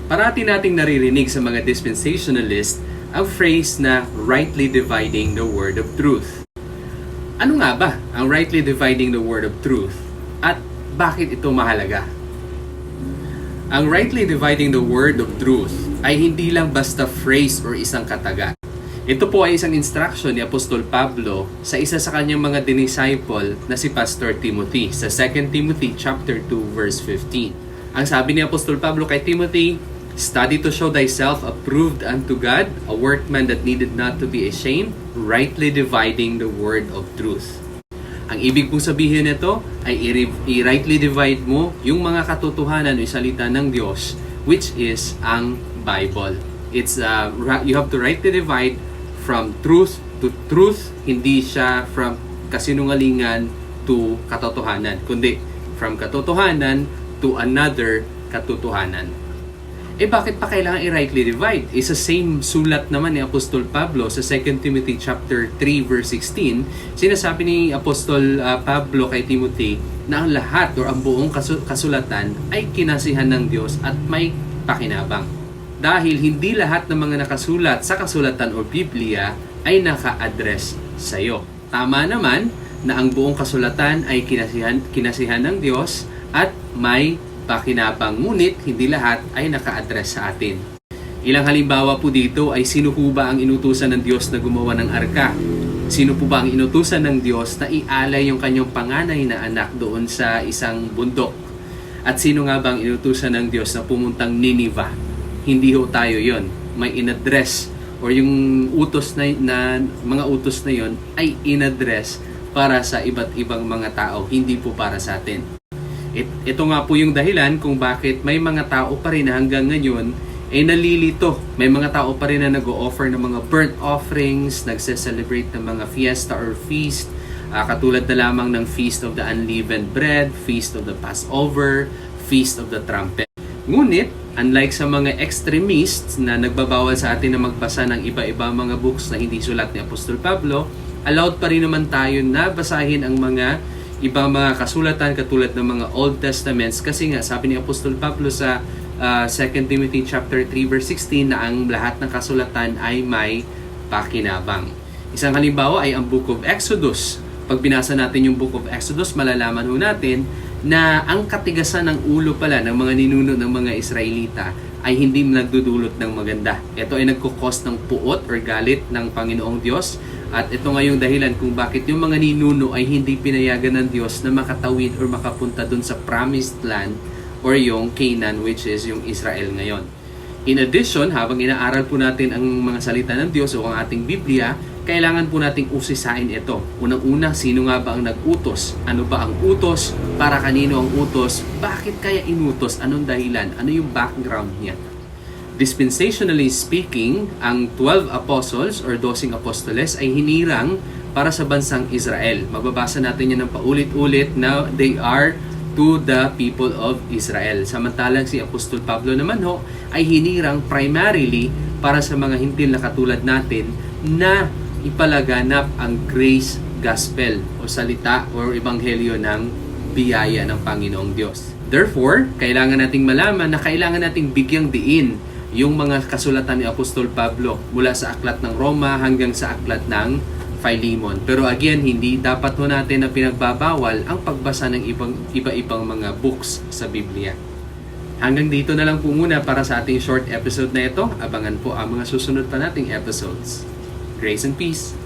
Parati nating naririnig sa mga dispensationalist ang phrase na rightly dividing the word of truth. Ano nga ba ang rightly dividing the word of truth at bakit ito mahalaga? Ang rightly dividing the word of truth ay hindi lang basta phrase or isang kataga. Ito po ay isang instruction ni Apostol Pablo sa isa sa kanyang mga disciple na si Pastor Timothy sa 2 Timothy chapter 2 verse 15. Ang sabi ni Apostol Pablo kay Timothy, "Study to show thyself approved unto God, a workman that needed not to be ashamed, rightly dividing the word of truth." Ang ibig pong sabihin nito ay i-rightly divide mo yung mga katotohanan o salita ng Diyos, which is ang Bible. It's you have to rightly divide from truth to truth, hindi siya from kasinungalingan to katotohanan, kundi from katotohanan to another katotohanan. Bakit pa kailangan i-rightly divide? Sa same sulat naman ni Apostol Pablo sa 2 Timothy chapter 3 verse 16, sinasabi ni Apostol Pablo kay Timothy na ang lahat o ang buong kasulatan ay kinasihan ng Diyos at may pakinabang. Dahil hindi lahat ng mga nakasulat sa kasulatan o Biblia ay naka-address sa iyo. Tama naman na ang buong kasulatan ay kinasihan ng Diyos at may pakinabang, ngunit hindi lahat ay naka-address sa atin. Ilang halimbawa po dito ay sino po ba ang inutusan ng Diyos na gumawa ng arka? Sino po ba ang inutusan ng Diyos na ialay yung kanyang panganay na anak doon sa isang bundok? At sino nga bang inutusan ng Diyos na pumuntang Nineveh? Hindi ho tayo yon. May inaddress or yung utos na mga utos na yon ay inaddress para sa iba't ibang mga tao, hindi po para sa atin. Ito nga po yung dahilan kung bakit may mga tao pa rin na hanggang ngayon ay nalilito. May mga tao pa rin na nag-o-offer ng mga burnt offerings, nagse-celebrate ng mga fiesta or feast, katulad na lamang ng Feast of the Unleavened Bread, Feast of the Passover, Feast of the Trumpet. Ngunit, unlike sa mga extremists na nagbabawal sa atin na magbasa ng iba-iba mga books na hindi sulat ni Apostol Pablo, allowed pa rin naman tayo na basahin ang mga ibang mga kasulatan katulad ng mga Old Testaments kasi nga sabi ni Apostol Pablo sa 2 Timothy chapter 3 verse 16 na ang lahat ng kasulatan ay may pakinabang. Isang halimbawa ay ang Book of Exodus. Pag binasa natin yung Book of Exodus, malalaman ho natin na ang katigasan ng ulo pala ng mga ninuno ng mga Israelita ay hindi nagdudulot ng maganda. Ito ay nagkukos ng puot or galit ng Panginoong Diyos. At ito nga yung dahilan kung bakit yung mga ninuno ay hindi pinayagan ng Diyos na makatawid or makapunta dun sa promised land or yung Canaan, which is yung Israel ngayon. In addition, habang inaaral po natin ang mga salita ng Diyos o ang ating Biblia, kailangan po nating usisain ito. Unang-una, sino nga ba ang nag-utos? Ano ba ang utos? Para kanino ang utos? Bakit kaya inutos? Anong dahilan? Ano yung background niya? Dispensationally speaking, ang 12 apostles or 12 apostoles ay hinirang para sa bansang Israel. Mababasa natin yan ng paulit-ulit na they are to the people of Israel. Samantalang si Apostol Pablo naman ho ay hinirang primarily para sa mga hintil na katulad natin na ipalaganap ang grace gospel o salita o ebanghelyo ng biyaya ng Panginoong Diyos. Therefore, kailangan nating malaman na kailangan nating bigyang diin yung mga kasulatan ni Apostol Pablo mula sa aklat ng Roma hanggang sa aklat ng Philemon. Pero again, hindi dapat ho natin na pinagbabawal ang pagbasa ng iba-ibang mga books sa Biblia. Hanggang dito na lang po muna para sa ating short episode na ito. Abangan po ang mga susunod pa nating episodes. Grace and peace.